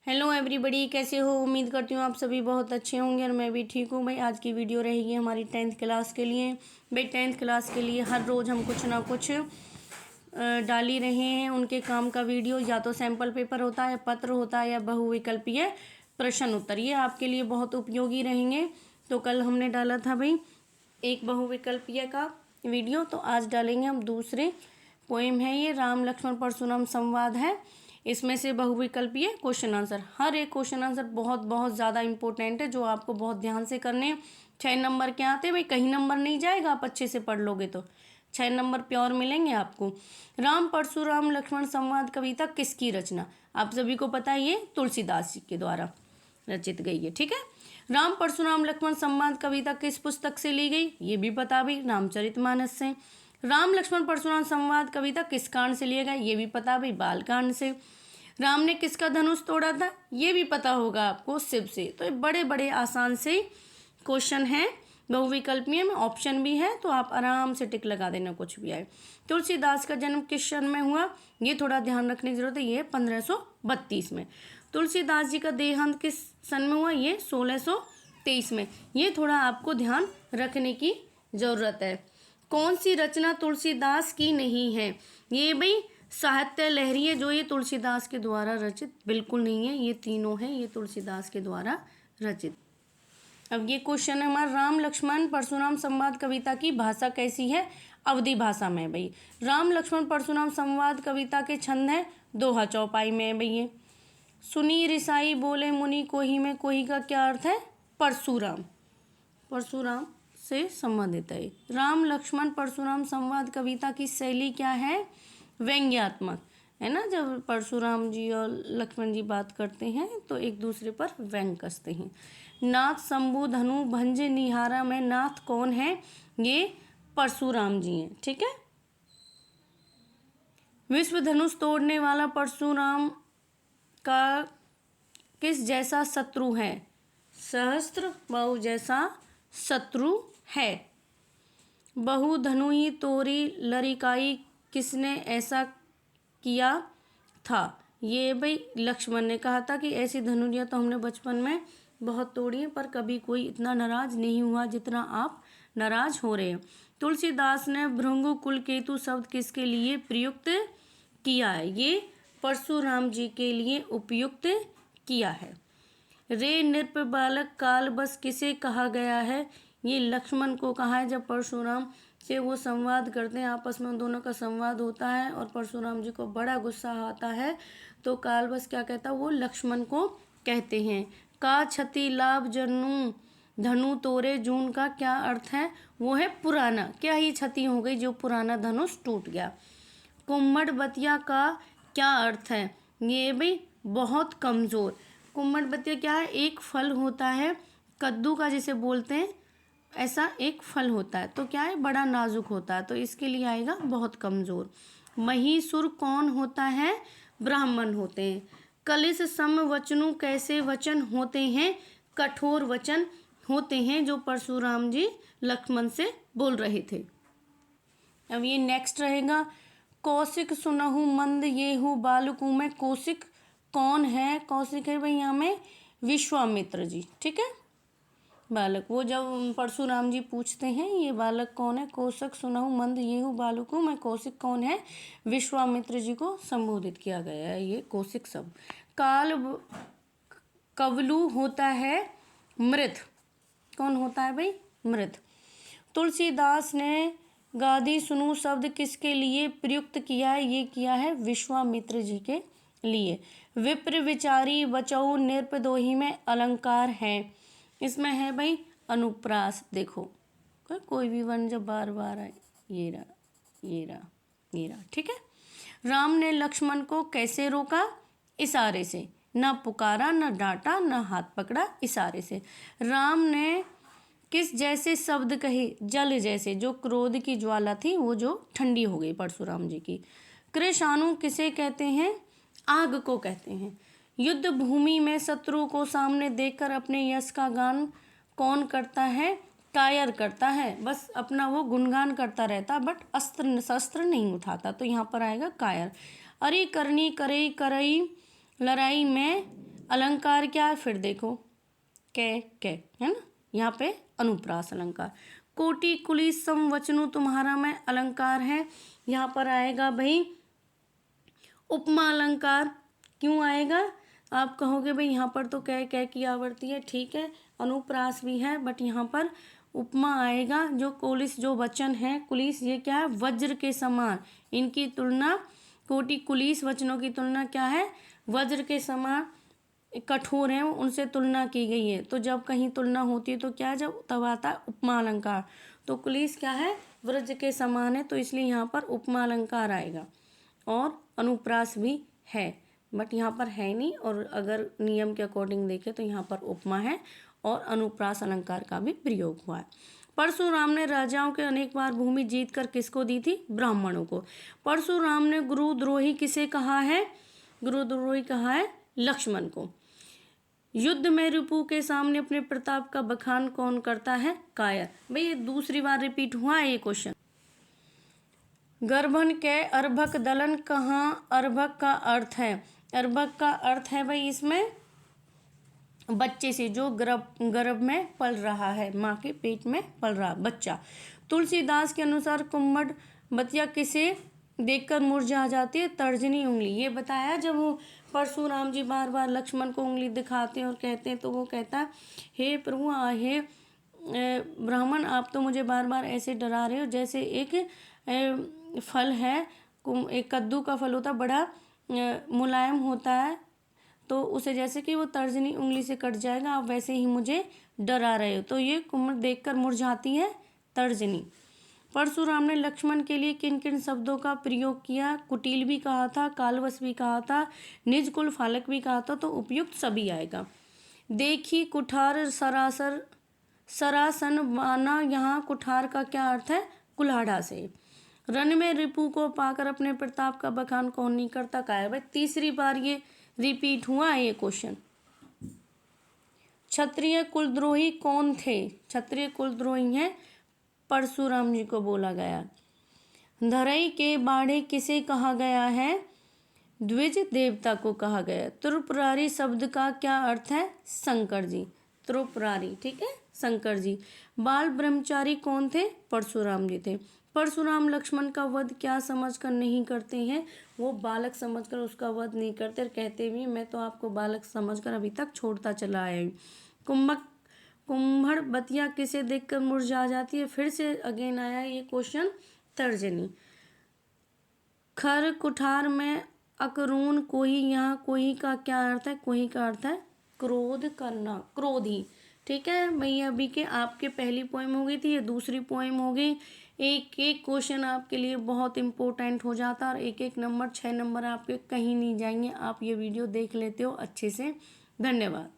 Hello everybody, कैसे हो। उम्मीद करती हूँ आप सभी बहुत अच्छे होंगे और मैं भी ठीक हूँ। भाई आज की वीडियो रहेगी हमारी 10th क्लास के लिए। भाई 10th क्लास के लिए हर रोज़ हम कुछ ना कुछ डाल ही रहे हैं उनके काम का वीडियो। या तो सैम्पल पेपर होता है, पत्र होता है, या बहुविकल्पीय प्रश्न उत्तर। ये आपके लिए बहुत उपयोगी रहेंगे। तो कल हमने डाला था भाई एक बहुविकल्पीय का वीडियो, तो आज डालेंगे हम दूसरे। पोएम है ये, राम लक्ष्मण परशुराम संवाद है। इसमें से बहुविकल्पीय क्वेश्चन आंसर, हर एक क्वेश्चन आंसर बहुत बहुत ज़्यादा इंपॉर्टेंट है, जो आपको बहुत ध्यान से करने हैं। 6 नंबर के आते हैं भाई, कहीं नंबर नहीं जाएगा, आप अच्छे से पढ़ लोगे तो 6 नंबर प्योर मिलेंगे आपको। राम परशुराम लक्ष्मण संवाद कविता किसकी रचना? आप सभी को पता है ये तुलसीदास जी के द्वारा रचित गई है। ठीक है। राम परशुराम लक्ष्मण संवाद कविता किस पुस्तक से ली गई? ये भी पता भाई, रामचरितमानस से। राम लक्ष्मण परशुराम संवाद कविता किस कांड से लिया गया? ये भी पता भाई, बालकांड से। राम ने किसका धनुष तोड़ा था? ये भी पता होगा आपको, शिव से। तो ये बड़े बड़े आसान से क्वेश्चन हैं। बहुविकल्पीय में ऑप्शन भी है, तो आप आराम से टिक लगा देना कुछ भी आए। तुलसीदास का जन्म किस सन में हुआ? ये थोड़ा ध्यान रखने की जरूरत है। ये 1532 में। तुलसीदास जी का देहांत किस सन में हुआ? ये 1623 में। ये थोड़ा आपको ध्यान रखने की जरूरत है। कौन सी रचना तुलसीदास की नहीं है? ये भाई साहित्य लहरी है, जो ये तुलसीदास के द्वारा रचित बिल्कुल नहीं है। ये तीनों हैं, ये तुलसीदास के द्वारा रचित। अब ये क्वेश्चन है हमारा, राम लक्ष्मण परशुराम संवाद कविता की भाषा कैसी है? अवधी भाषा में भाई। राम लक्ष्मण परशुराम संवाद कविता के छंद है दोहा चौपाई में भाई। ये सुनी रिसाई बोले मुनि कोही में, कोही का क्या अर्थ है? परशुराम, परशुराम से संबंधित है। राम लक्ष्मण परशुराम संवाद कविता की शैली क्या है? व्यंग्यात्मक है ना। जब परशुराम जी और लक्ष्मण जी बात करते हैं तो एक दूसरे पर व्यंग कसते हैं। नाथ शंभु धनु भंज निहारा में नाथ कौन है? ये परशुराम जी हैं। ठीक है। विश्व धनुष तोड़ने वाला परशुराम का किस जैसा शत्रु है? सहस्त्र बाहु जैसा शत्रु है। बहु धनुई तोरी लरिकाई किसने ऐसा किया था? ये भाई लक्ष्मण ने कहा था कि ऐसी धनुरियाँ तो हमने बचपन में बहुत तोड़ी है, पर कभी कोई इतना नाराज नहीं हुआ जितना आप नाराज हो रहे हैं। तुलसीदास ने भृंगु कुल केतु शब्द किसके लिए प्रयुक्त किया है? ये परशुराम जी के लिए उपयुक्त किया है। रे नृप बालक काल बस किसे कहा गया है? ये लक्ष्मण को कहा है। जब परशुराम से वो संवाद करते हैं, आपस में उन दोनों का संवाद होता है और परशुराम जी को बड़ा गुस्सा आता है, तो काल बस क्या कहता है? वो लक्ष्मण को कहते हैं। का क्षति लाभ जनु धनु तोरे जून का क्या अर्थ है? वो है पुराना। क्या ही क्षति हो गई जो पुराना धनुष टूट गया। कुम्मड़ बतिया का क्या अर्थ है? ये भाई बहुत कमजोर। कुम्मड़ बतिया क्या है? एक फल होता है कद्दू का, जिसे बोलते हैं, ऐसा एक फल होता है। तो क्या है? बड़ा नाजुक होता है, तो इसके लिए आएगा बहुत कमजोर। महिषुर कौन होता है? ब्राह्मण होते हैं। कलिश सम वचनु कैसे वचन होते हैं? कठोर वचन होते हैं, जो परशुराम जी लक्ष्मण से बोल रहे थे। अब ये नेक्स्ट रहेगा, कौशिक सुनहु मंद येहु बालकु में। कौशिक कौन है? कौशिक है भाई यहाँ में विश्वामित्र जी। ठीक है। बालक, वो जब परशुराम जी पूछते हैं ये बालक कौन है? कौशिक सुनहु मंद येहु बालकु में। कौशिक कौन है? विश्वामित्र जी को संबोधित किया गया है ये कौशिक शब्द। काल कवलु होता है मृत। कौन होता है भाई? मृत। तुलसीदास ने गादी सुनु शब्द किसके लिए प्रयुक्त किया है? ये किया है विश्वामित्र जी के लिए। विप्र विचारी बचऊ नृप दोही में अलंकार है। इसमें है भाई अनुप्रास। देखो कोई भी वन जब बार बार आए, ये रहा, ये रहा, ये रहा। ठीक है। राम ने लक्ष्मण को कैसे रोका? इशारे से। न पुकारा, न डांटा, न हाथ पकड़ा, इशारे से। राम ने किस जैसे शब्द कहे? जल जैसे। जो क्रोध की ज्वाला थी वो जो ठंडी हो गई परशुराम जी की। कृशानु किसे कहते हैं? आग को कहते हैं। युद्ध भूमि में शत्रु को सामने देखकर अपने यश का गान कौन करता है? कायर करता है। बस अपना वो गुणगान करता रहता, बट अस्त्र शस्त्र नहीं उठाता, तो यहाँ पर आएगा कायर। अरे करनी करई करई लड़ाई में अलंकार क्या है फिर देखो, कै है ना, यहाँ पे अनुप्रास अलंकार। कोटि कुली सम वचनो तुम्हारा में अलंकार है, यहाँ पर आएगा भाई उपमा अलंकार। क्यों आएगा, आप कहोगे भाई यहाँ पर तो कै की आवर्ती है, ठीक है, अनुप्रास भी है, बट यहाँ पर उपमा आएगा। जो कुलिस जो वचन है, कुलिस ये क्या है, वज्र के समान, इनकी तुलना, कोटि कुलिस वचनों की तुलना क्या है, वज्र के समान कठोर है, उनसे तुलना की गई है। तो जब कहीं तुलना होती है तो क्या, जब तब आता है उपमा अलंकार। तो कुलिस क्या है, वज्र के समान है, तो इसलिए यहाँ पर उपमा अलंकार आएगा। और अनुप्रास भी है, बट यहाँ पर है नहीं, और अगर नियम के अकॉर्डिंग देखें तो यहाँ पर उपमा है और अनुप्रास अलंकार का भी प्रयोग हुआ है। परशुराम ने राजाओं के अनेक बार भूमि जीत कर किसको दी थी, ब्राह्मणों को। परशुराम ने गुरुद्रोही किसे कहा है, गुरुद्रोही कहा है लक्ष्मण को। युद्ध में रिपु के सामने अपने प्रताप का बखान कौन करता है, कायर। भाई ये दूसरी बार रिपीट हुआ है ये क्वेश्चन। गर्भन के अर्भक दलन कहाँ अर्भक का अर्थ है, अर्भक का अर्थ है भाई इसमें बच्चे से, जो गर्भ में पल रहा है, माँ के पेट में पल रहा बच्चा। तुलसीदास के अनुसार कुम्भड़ बतिया किसे देखकर मुरझा जाती है, तर्जनी उंगली। ये बताया जब वो परशुराम जी बार बार लक्ष्मण को उंगली दिखाते हैं और कहते हैं, तो वो कहता है, हे प्रभु, हे ब्राह्मण, आप तो मुझे बार बार ऐसे डरा रहे हो जैसे एक फल है, एक कद्दू का फल होता, बड़ा मुलायम होता है, तो उसे जैसे कि वो तर्जनी उंगली से कट जाएगा, आप वैसे ही मुझे डरा रहे हो। तो ये कुम्भड़ देखकर मुरझाती है तर्जनी। परशुराम ने लक्ष्मण के लिए किन किन शब्दों का प्रयोग किया, कुटिल भी कहा था, कालवश भी कहा था, निज कुल फालक भी कहा था, तो उपयुक्त सभी आएगा। देखी कुठार सरासर सरासन माना, यहाँ कुठार का क्या अर्थ है, कुल्हाड़ा से। रण में रिपु को पाकर अपने प्रताप का बखान कौन नहीं करता, कायर। भाई तीसरी बार ये रिपीट हुआ है ये क्वेश्चन। क्षत्रिय कुलद्रोही कौन थे, क्षत्रिय कुलद्रोही हैं परशुराम जी को बोला गया। धरई के बाढ़े किसे कहा गया है, द्विज देवता को कहा गया। त्रिपुरारी शब्द का क्या अर्थ है, शंकर जी, त्रिपुरारी, ठीक है, शंकर जी। बाल ब्रह्मचारी कौन थे, परशुराम जी थे। परशुराम लक्ष्मण का वध क्या समझकर नहीं करते हैं, वो बालक समझकर उसका वध नहीं करते, और कहते भी मैं तो आपको बालक समझकर अभी तक छोड़ता चला आया हूँ। कुम्भड़ बतिया किसे देखकर मुरझा जाती है, फिर से अगेन आया ये क्वेश्चन, तर्जनी। खर कुठार में अकरून कोही, यहाँ कोही का क्या अर्थ है, कोही का अर्थ है क्रोध करना, क्रोधी, ठीक है। मैं अभी के आपके पहली पोएम हो गई थी, ये दूसरी पोएम हो गई। एक एक क्वेश्चन आपके लिए बहुत इम्पोर्टेंट हो जाता, और एक एक नंबर 6 नंबर आपके कहीं नहीं जाएंगे, आप ये वीडियो देख लेते हो अच्छे से। धन्यवाद।